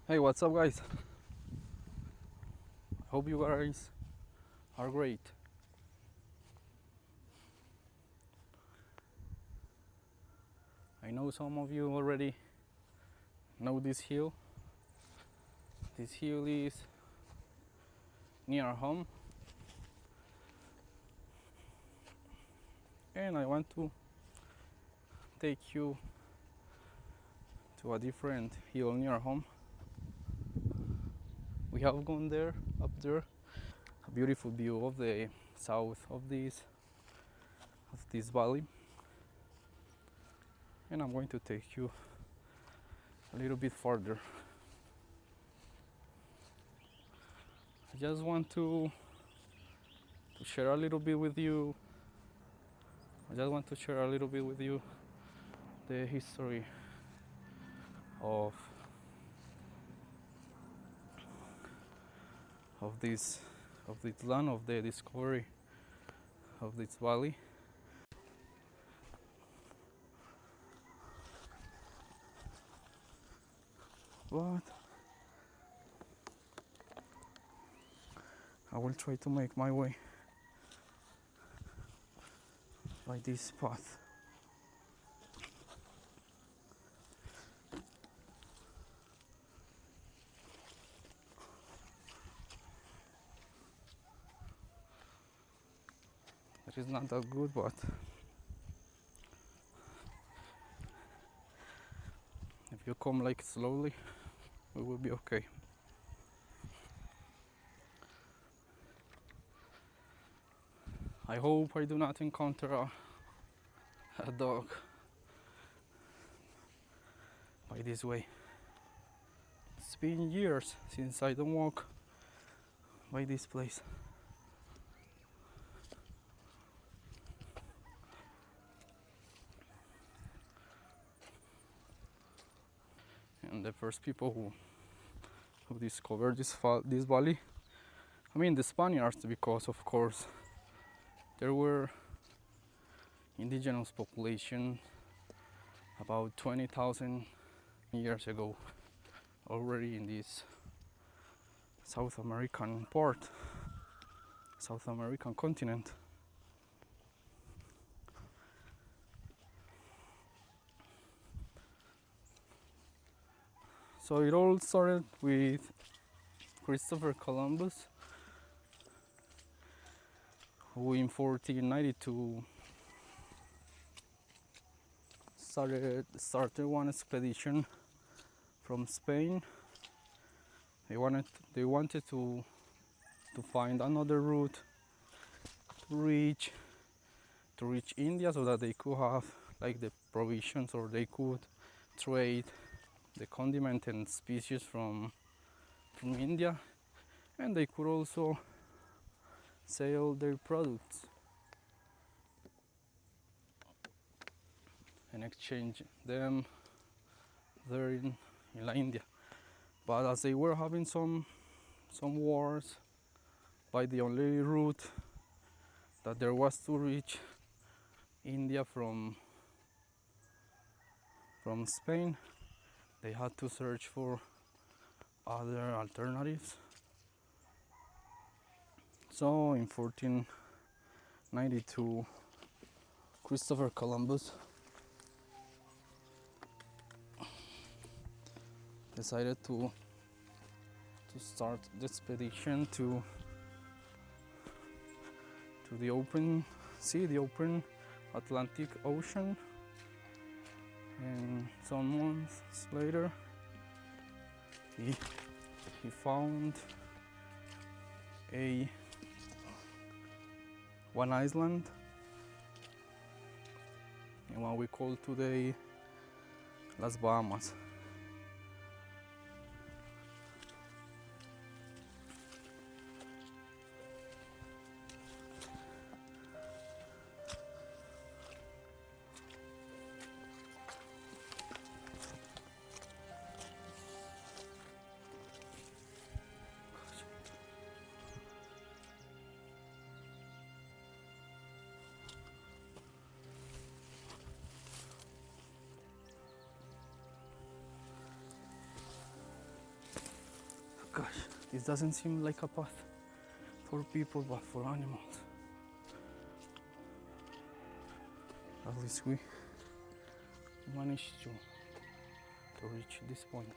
Hey, what's up, guys? I hope you guys are great. I know some of you already know this hill. This hill is near home, and I want to take you to a different hill near home. We have gone there, up there, a beautiful view of the south of this valley, and I'm going to take you a little bit further. I just want to share a little bit with you. The history of this land, of the discovery of this valley. But I will try to make my way by this path. It is not that good, but if you come like slowly, we will be okay. I hope I do not encounter a dog by this way. It's been years since I don't walk by this place. And the first people who discovered this valley, I mean the Spaniards, because of course there were indigenous population about 20,000 years ago already in this South American continent. So it all started with Christopher Columbus, who in 1492 started one expedition from Spain. They wanted to find another route to reach India, so that they could have like the provisions, or they could trade the condiment and species from India, and they could also sell their products and exchange them there in India. But as they were having some wars, by the only route that there was to reach India from Spain, they had to search for other alternatives. So in 1492, Christopher Columbus decided to start the expedition to the open sea, the open Atlantic Ocean. And some months later, he found one island in what we call today Las Bahamas. This doesn't seem like a path for people, but for animals. At least we managed to reach this point.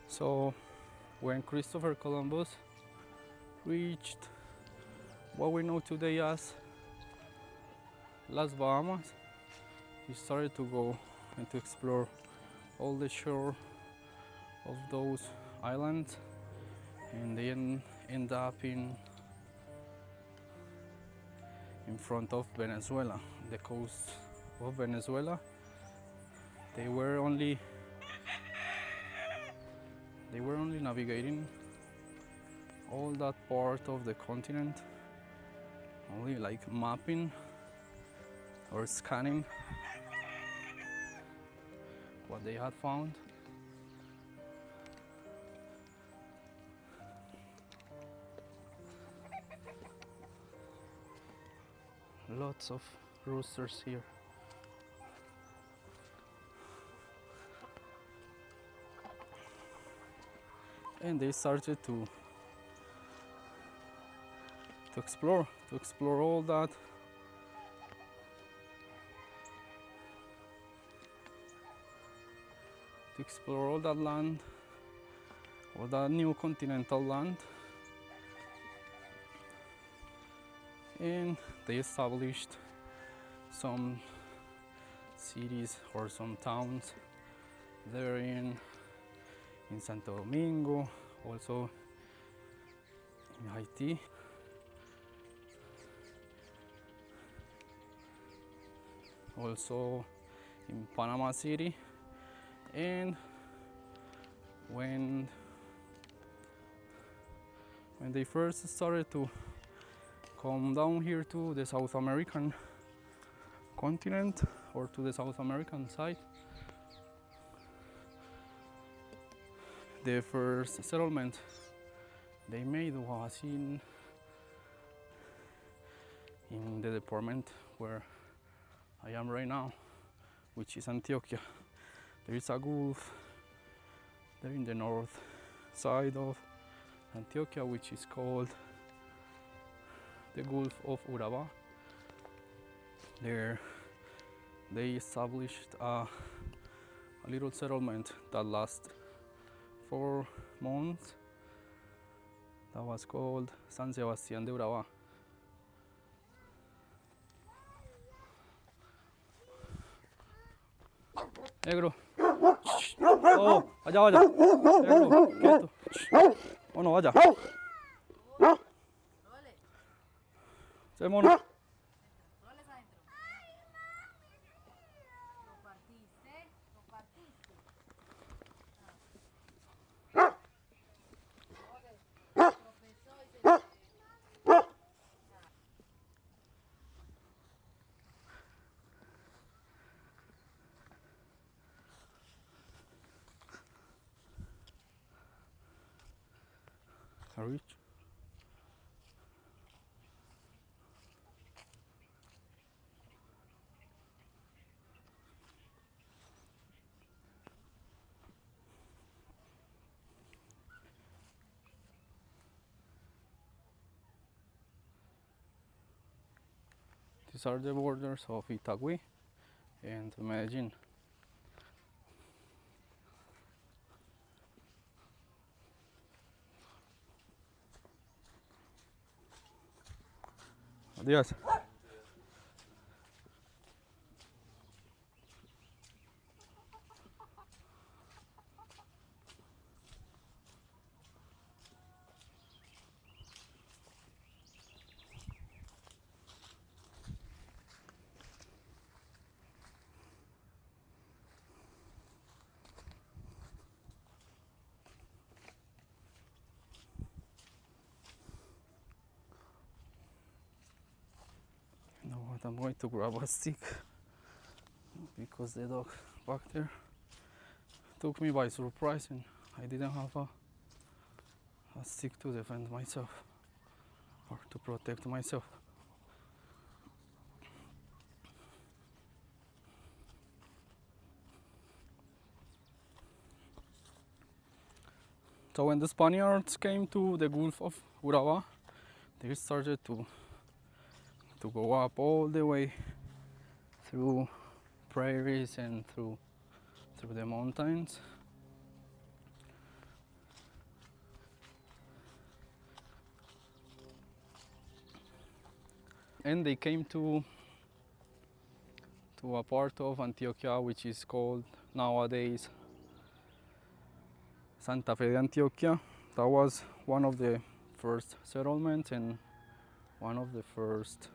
So when Christopher Columbus reached what we know today as Las Bahamas, he started to go and to explore all the shore of those islands, and then end up in front of Venezuela, the coast of Venezuela. They were only navigating all that part of the continent, only like mapping or scanning what they had found. Lots of roosters here. And they started to explore all that. To explore all that land, all that new continental land. And they established some cities or some towns there in Santo Domingo, also in Haiti. Also in Panama City. And when they first started to come down here to the South American continent, or to the South American side, the first settlement they made was in the department where I am right now, which is Antioquia. There is a gulf there in the north side of Antioquia, which is called the Gulf of Urabá. There they established a little settlement that lasted 4 months. That was called San Sebastián de Urabá. Negro. Oh, allá vaya. Negro, quieto. Oh, no, vaya. Se mono. Reach. These are the borders of Itagüí and Medellin. Adiós. But I'm going to grab a stick because the dog back there took me by surprise and I didn't have a stick to defend myself or to protect myself. So when the Spaniards came to the Gulf of Urabá, they started to go up all the way through prairies and through the mountains. And they came to a part of Antioquia which is called nowadays Santa Fe de Antioquia. That was one of the first settlements and one of the first.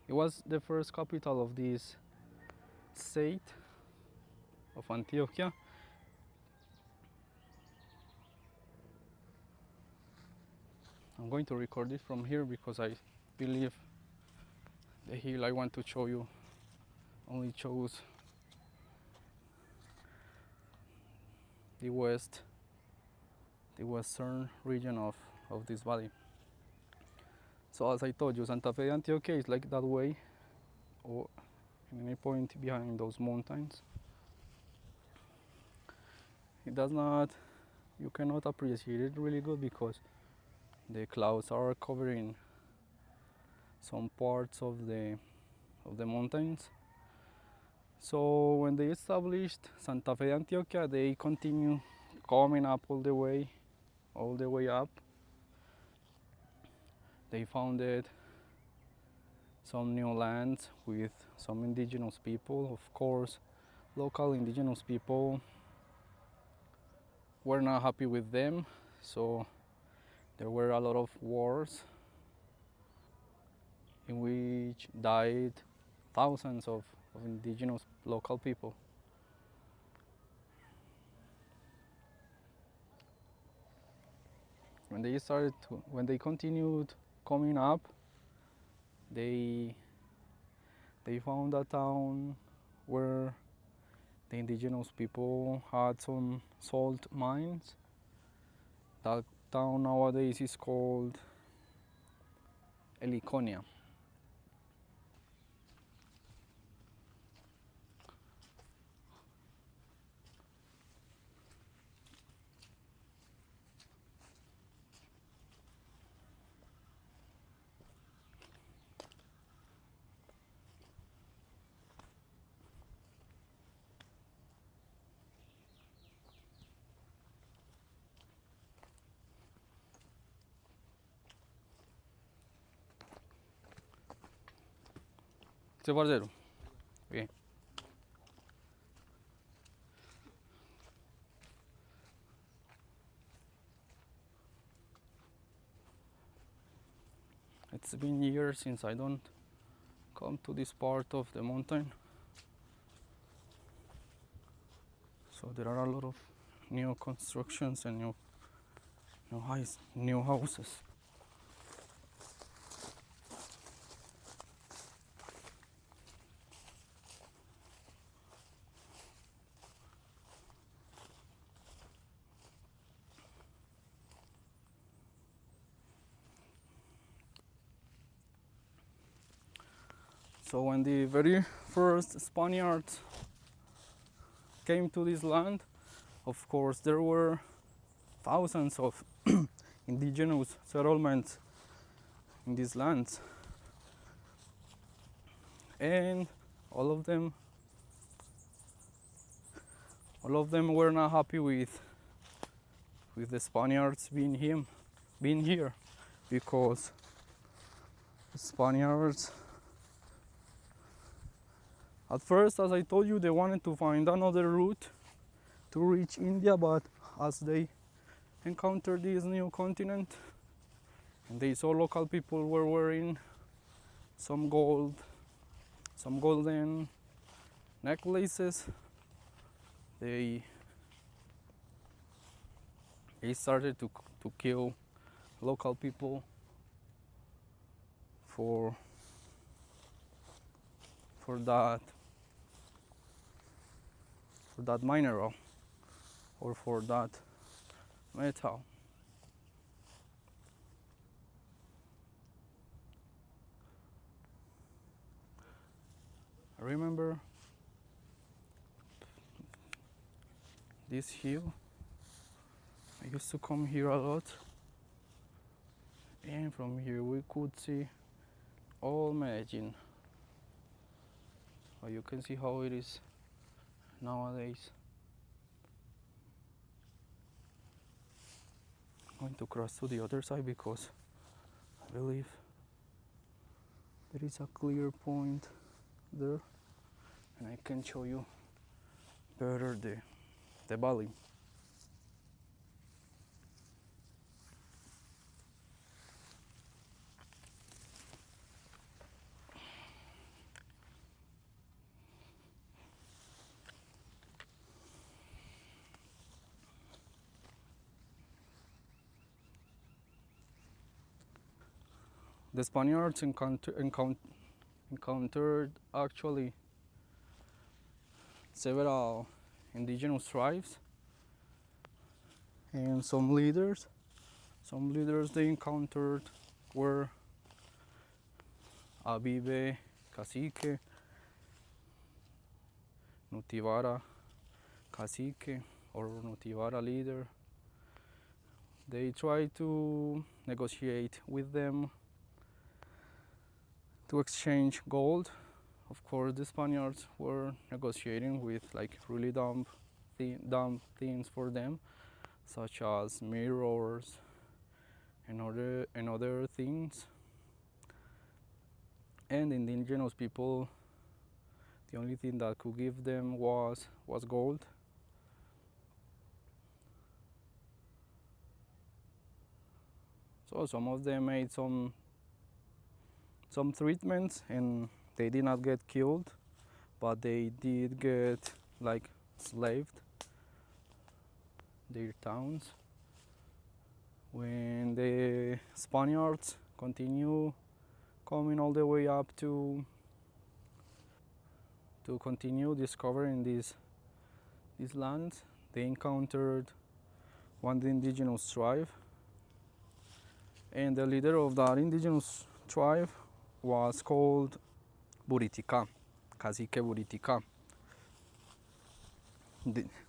It was the first capital of this state of Antioquia. I'm going to record it from here because I believe the hill I want to show you only shows the western region of this valley. So as I told you, Santa Fe de Antioquia is like that way, or in any point behind those mountains. It does not, you cannot appreciate it really good because the clouds are covering some parts of the mountains. So when they established Santa Fe de Antioquia, they continue coming up all the way up. They founded some new lands with some indigenous people. Of course, local indigenous people were not happy with them, so there were a lot of wars in which died thousands of indigenous local people. When they continued coming up, they found a town where the indigenous people had some salt mines. That town nowadays is called Heliconia. ¿Qué parcero? Bien. It's been years since I don't come to this part of the mountain. So there are a lot of new constructions and new houses. So when the very first Spaniards came to this land, of course there were thousands of indigenous settlements in these lands, and all of them were not happy with the Spaniards being here, because the Spaniards, at first, as I told you, they wanted to find another route to reach India, but as they encountered this new continent and they saw local people were wearing some golden necklaces, they started to kill local people for for that mineral or for that metal. I remember this hill. I used to come here a lot, and from here we could see all Medellin. You can see how it is nowadays. I'm going to cross to the other side because I believe there is a clear point there and I can show you better the valley. The Spaniards encountered actually several indigenous tribes and some leaders. Some leaders they encountered were Abibe, Cacique, Nutivara, Cacique or Nutivara leader. They tried to negotiate with them to exchange gold. Of course, the Spaniards were negotiating with like really dumb things for them, such as mirrors and other things. And indigenous people, the only thing that could give them was gold. So some of them made some treatments and they did not get killed, but they did get like slaved their towns. When the Spaniards continue coming all the way up to continue discovering these lands, they encountered one indigenous tribe, and the leader of that indigenous tribe was called Buritica, Cacique Buritica.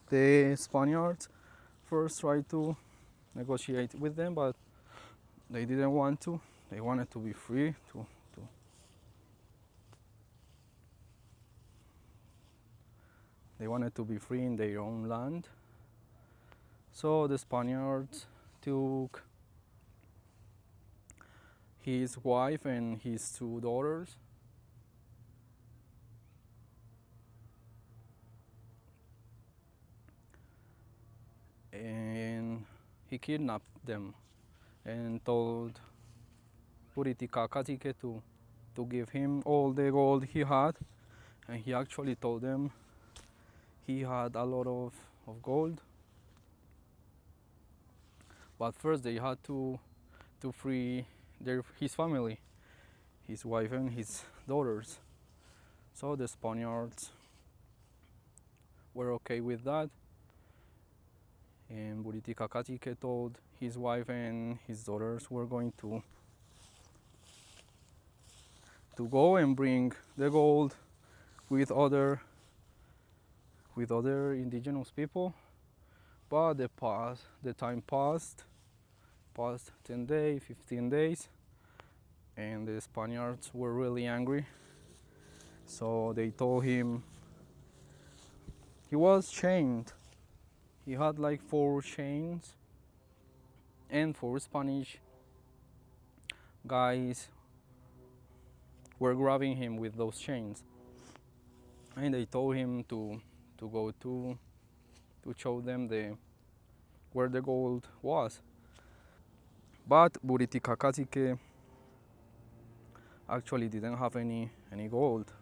The Spaniards first tried to negotiate with them, but they didn't want to. They wanted to be free they wanted to be free in their own land. So the Spaniards took his wife and his 2 daughters and he kidnapped them and told Puritica Cacique to give him all the gold he had, and he actually told them he had a lot of gold, but first they had to free his family, his wife and his daughters. So the Spaniards were okay with that, and Buritica Cacique told his wife and his daughters were going to go and bring the gold with other indigenous people. But the time passed 10 days, 15 days, and the Spaniards were really angry. So they told him, he was chained. He had like 4 chains, and 4 Spanish guys were grabbing him with those chains. And they told him to go to show them where the gold was. But Buritica Cacique actually didn't have any gold.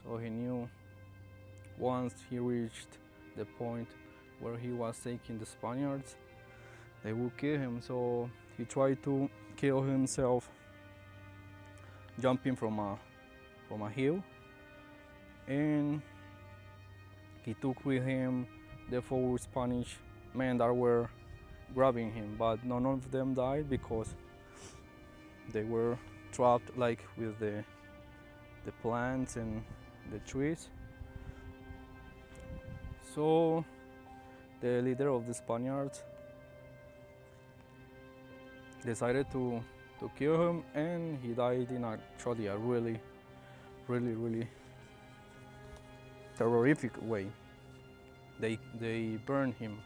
So he knew once he reached the point where he was taking the Spaniards, they would kill him. So he tried to kill himself jumping from from a hill, and he took with him the 4 Spanish men that were grabbing him, but none of them died because they were trapped like with the plants and the trees. So the leader of the Spaniards decided to kill him, and he died in actually a really terrific way. They burned him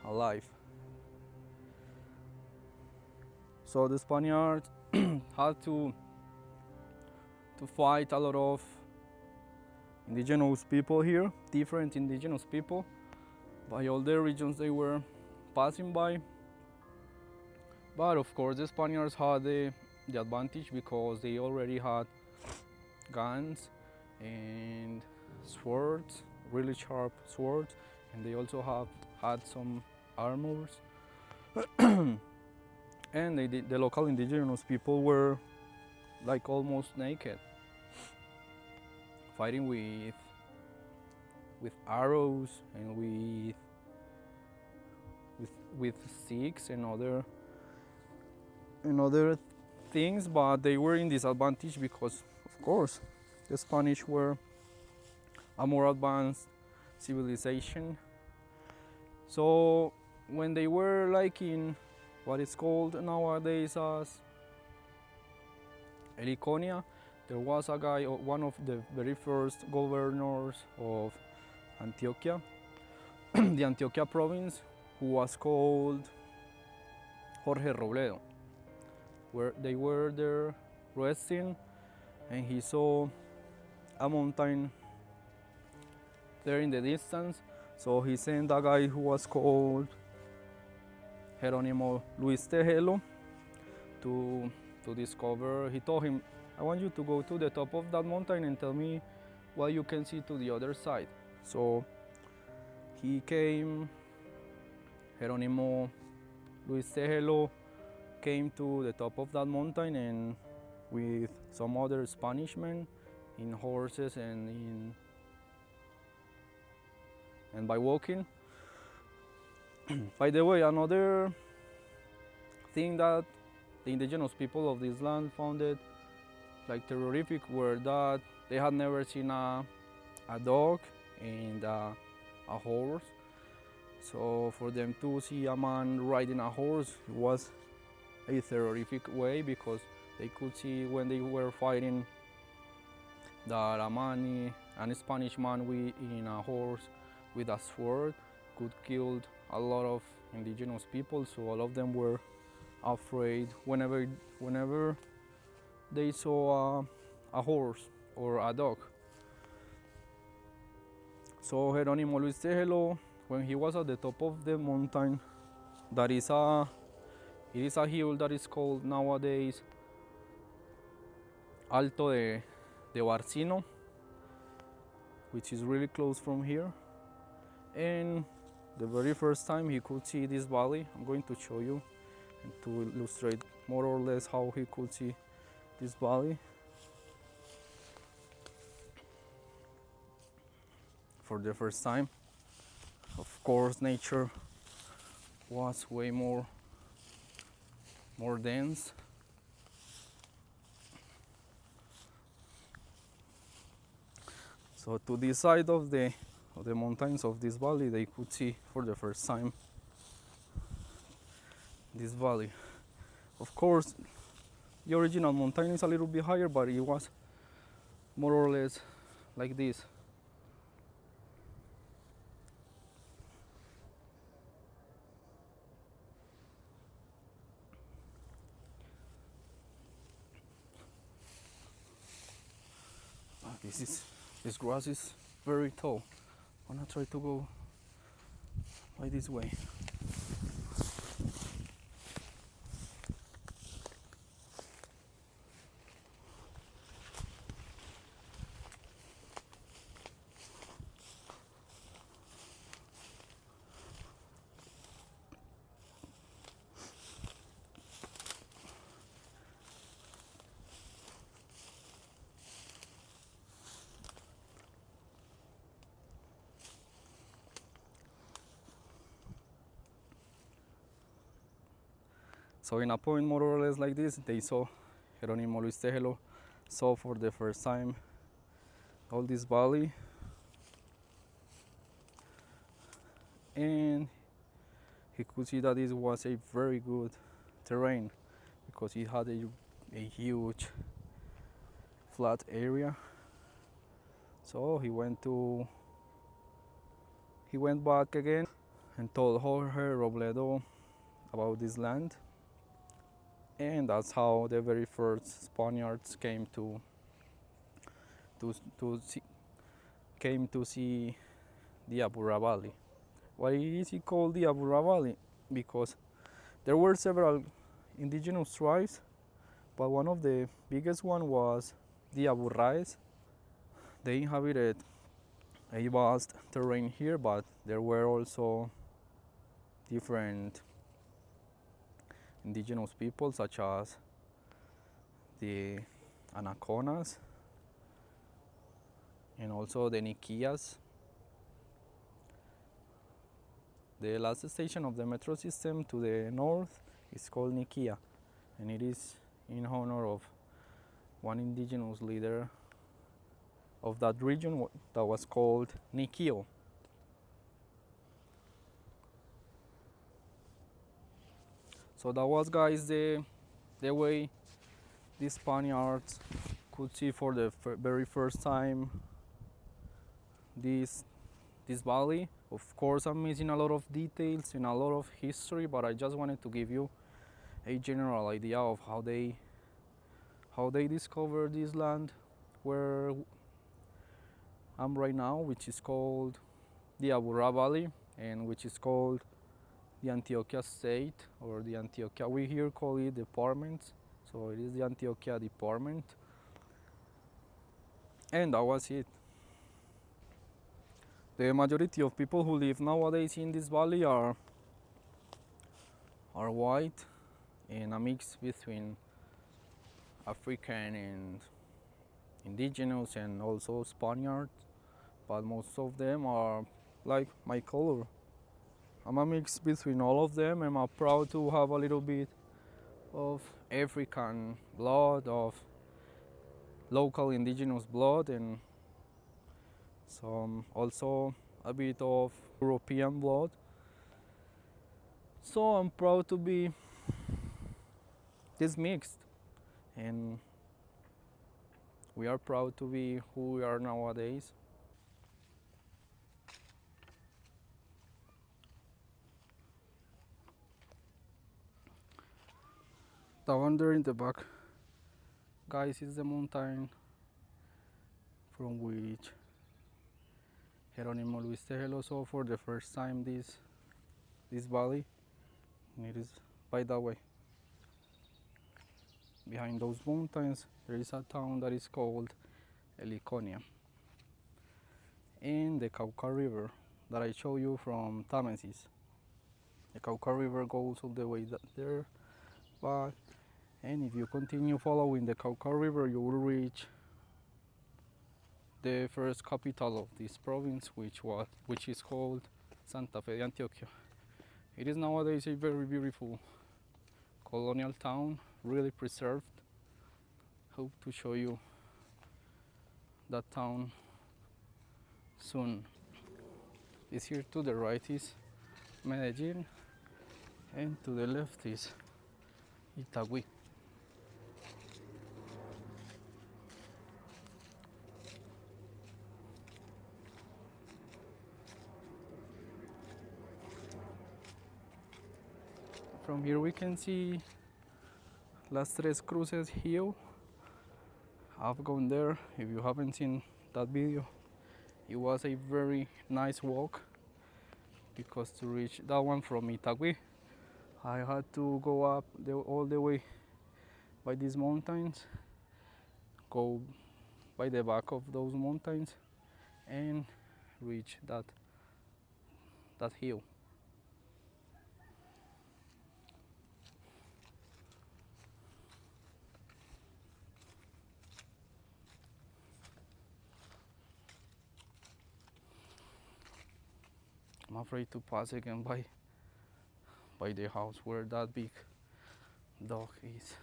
alive. So the Spaniards had to fight a lot of indigenous people here, different indigenous people, by all the regions they were passing by. But of course the Spaniards had the advantage because they already had guns and swords, really sharp swords, and they also had some armors. And the local indigenous people were like almost naked, fighting with arrows and with sticks and other things, but they were in disadvantage because, of course, the Spanish were a more advanced civilization. So when they were like in what is called nowadays as Heliconia, there was a guy, one of the very first governors of Antioquia, the Antioquia province, who was called Jorge Robledo, where they were there resting, and he saw a mountain there in the distance. So he sent a guy who was called Jerónimo Luis Tejelo to discover. He told him, I want you to go to the top of that mountain and tell me what you can see to the other side. So he came, Jerónimo Luis Tejelo came to the top of that mountain, and with some other Spanish men in horses and by walking. By the way, another thing that the indigenous people of this land found it like terrific were that they had never seen a dog and a horse. So for them to see a man riding a horse was a terrific way, because they could see when they were fighting that a Spanish man in a horse with a sword could kill a lot of indigenous people. So all of them were afraid whenever they saw a horse or a dog. So Jerónimo Luis Tejelo, when he was at the top of the mountain, it is a hill that is called nowadays Alto de Barcino, which is really close from here. And the very first time he could see this valley, I'm going to show you and to illustrate more or less how he could see this valley. For the first time, of course, nature was way more dense. So to this side of the mountains of this valley, they could see for the first time this valley. Of course, the original mountain is a little bit higher, but it was more or less like this. This grass is very tall. I'm gonna try to go by this way. So in a point more or less like this, they saw Jerónimo Luis Tejelo saw for the first time all this valley, and he could see that this was a very good terrain because it had a huge flat area. So he went back again and told Jorge Robledo about this land, and that's how the very first Spaniards came to see the Aburrá Valley. Why is it called the Aburrá Valley? Because there were several indigenous tribes, but one of the biggest one was the Aburrás. They inhabited a vast terrain here, but there were also different indigenous people such as the Anaconas and also the Niquias. The last station of the metro system to the north is called Niquia, and it is in honor of one indigenous leader of that region that was called Niquio. So that was, guys, the way the Spaniards could see for the very first time this valley. Of course, I'm missing a lot of details and a lot of history, but I just wanted to give you a general idea of how they discovered this land where I'm right now, which is called the Aburrá Valley, and which is called the Antioquia State, or the Antioquia, we here call it departments, so it is the Antioquia department. And that was it. The majority of people who live nowadays in this valley are white, and a mix between African and indigenous and also Spaniards, but most of them are like my color. I'm a mix between all of them, and I'm proud to have a little bit of African blood, of local indigenous blood, and some also a bit of European blood. So I'm proud to be this mixed, and we are proud to be who we are nowadays. The one there in the back, guys, is the mountain from which Jerónimo Luis Tejelo saw for the first time this valley, and it is by that way. Behind those mountains there is a town that is called Heliconia, and the Cauca River that I show you from Támesis. The Cauca River goes all the way there back, and if you continue following the Cauca River, you will reach the first capital of this province, which is called Santa Fe de Antioquia. It is nowadays a very beautiful colonial town, really preserved. Hope to show you that town soon. This here to the right is Medellin, and to the left is Itagüí. From here we can see Las Tres Cruces Hill. I've gone there. If you haven't seen that video, it was a very nice walk, because to reach that one from Itagüí, I had to go up all the way by these mountains, go by the back of those mountains, and reach that hill. I'm afraid to pass again by the house where that big dog is.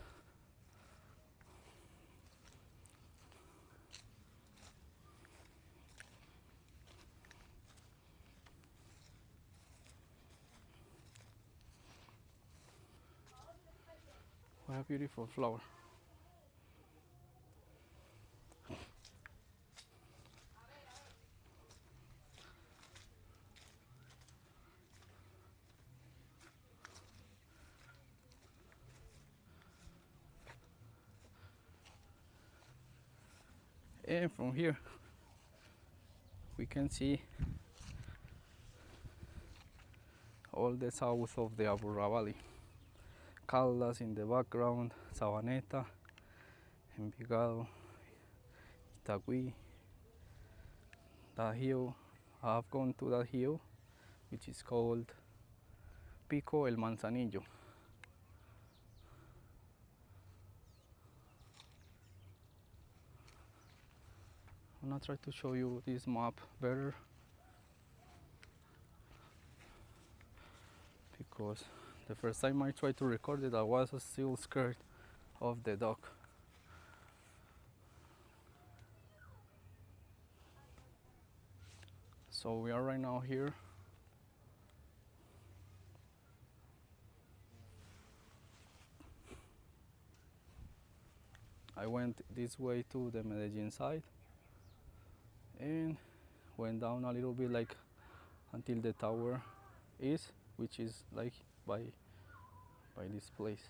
What a beautiful flower. And from here we can see all the south of the Aburrá Valley. Caldas in the background, Sabaneta, Envigado, Itagüí, that hill. I have gone to that hill, which is called Pico El Manzanillo. I'm gonna try to show you this map better, because the first time I tried to record it, I was still scared of the dog. So we are right now here. I went this way to the Medellin side and went down a little bit, like until the tower is, which is like by this place.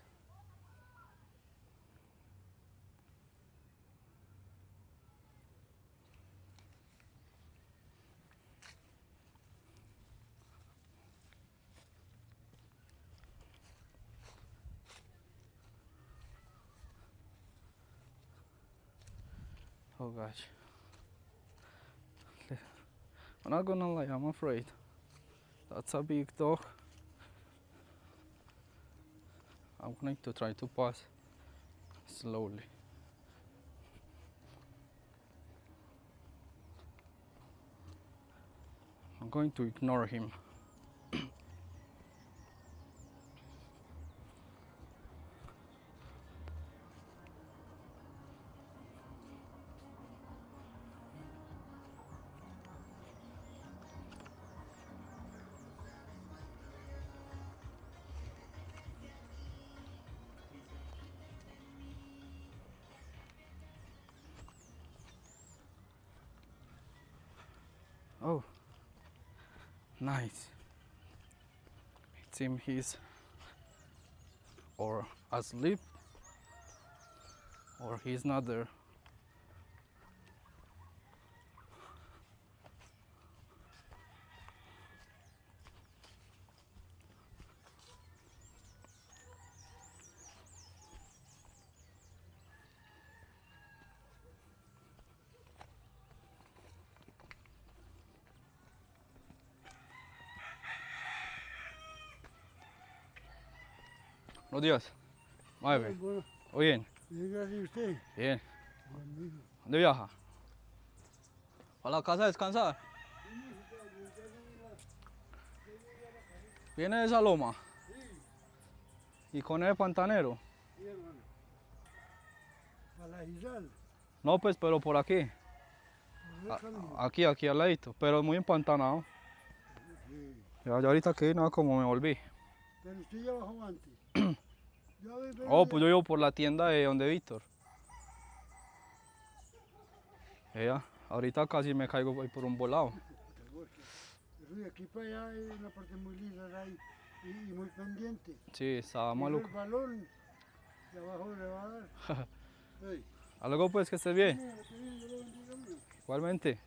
Oh gosh. I'm not gonna lie, I'm afraid. That's a big dog. I'm going to try to pass slowly. I'm going to ignore him. Oh, nice. It seems he's or asleep or he's not there. Buenos días. Mueve. Bueno, Bien. bien, gracias a usted. Bien. Bueno, ¿Dónde viaja? ¿A la casa a descansar? ¿Viene de esa loma? ¿Y con el pantanero? sí, hermano. Para la hils. No, pues, pero por aquí. Por el camino. Aquí al ladito. Pero muy empantanado. Sí. Ya ahorita que no, como me volví. Pero usted ya bajó antes. Ya ve, Oh, pues yo vivo por la tienda de donde Víctor. Ya, ahorita casi me caigo ahí por un volado. Eso de aquí para allá es una parte muy linda ahí, y muy pendiente. Sí, estaba Eso maluco. el balón de abajo le va a dar. Sí. Algo pues, que estés bien. Mira, que Dios lo bendiga, mío. Igualmente.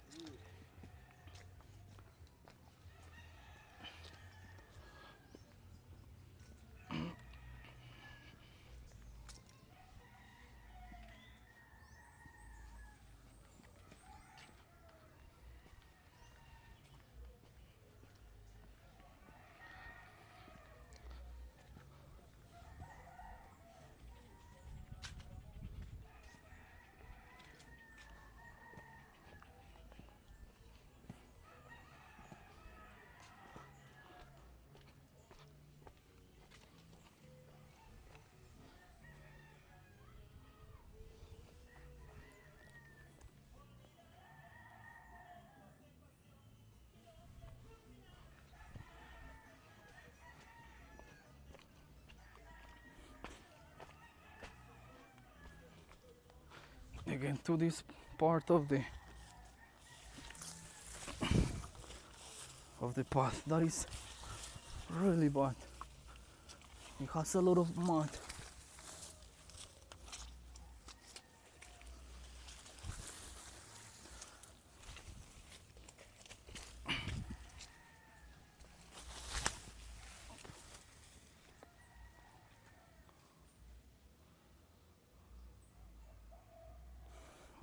again to this part of the path that is really bad. It has a lot of mud.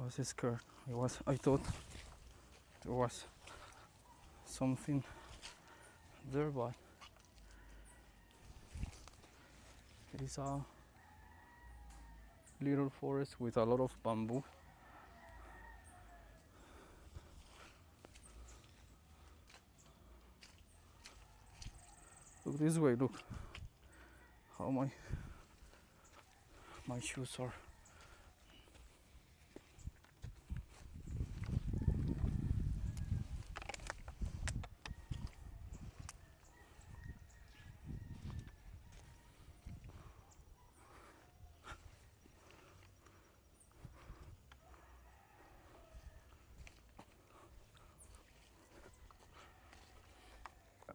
I was scared. I thought there was something there, but it is a little forest with a lot of bamboo. Look this way, look how my shoes are.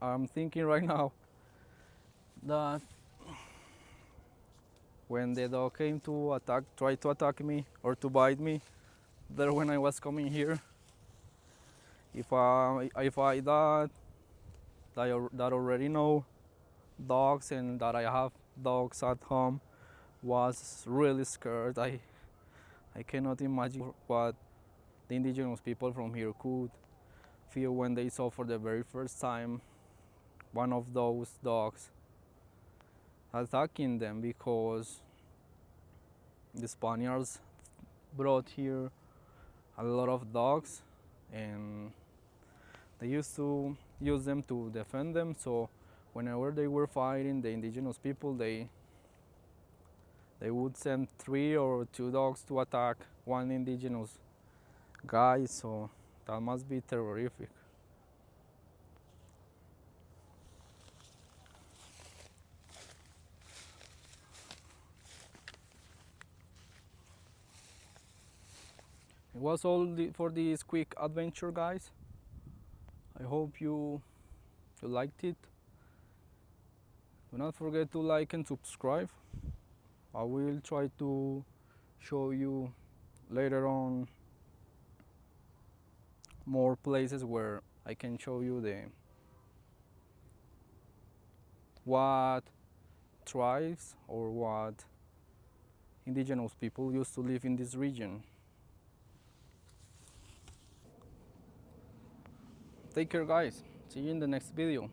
I'm thinking right now that when the dog came to try to attack me or to bite me, there when I was coming here, if I that already know dogs and that I have dogs at home, was really scared. I cannot imagine what the indigenous people from here could feel when they saw for the very first time one of those dogs attacking them, because the Spaniards brought here a lot of dogs and they used to use them to defend them. So whenever they were fighting the indigenous people, they would send 3 or 2 dogs to attack one indigenous guy. So that must be terrific. It was all for this quick adventure, guys. I hope you liked it. Do not forget to like and subscribe. I will try to show you later on more places where I can show you what tribes or what indigenous people used to live in this region. Take care, guys. See you in the next video.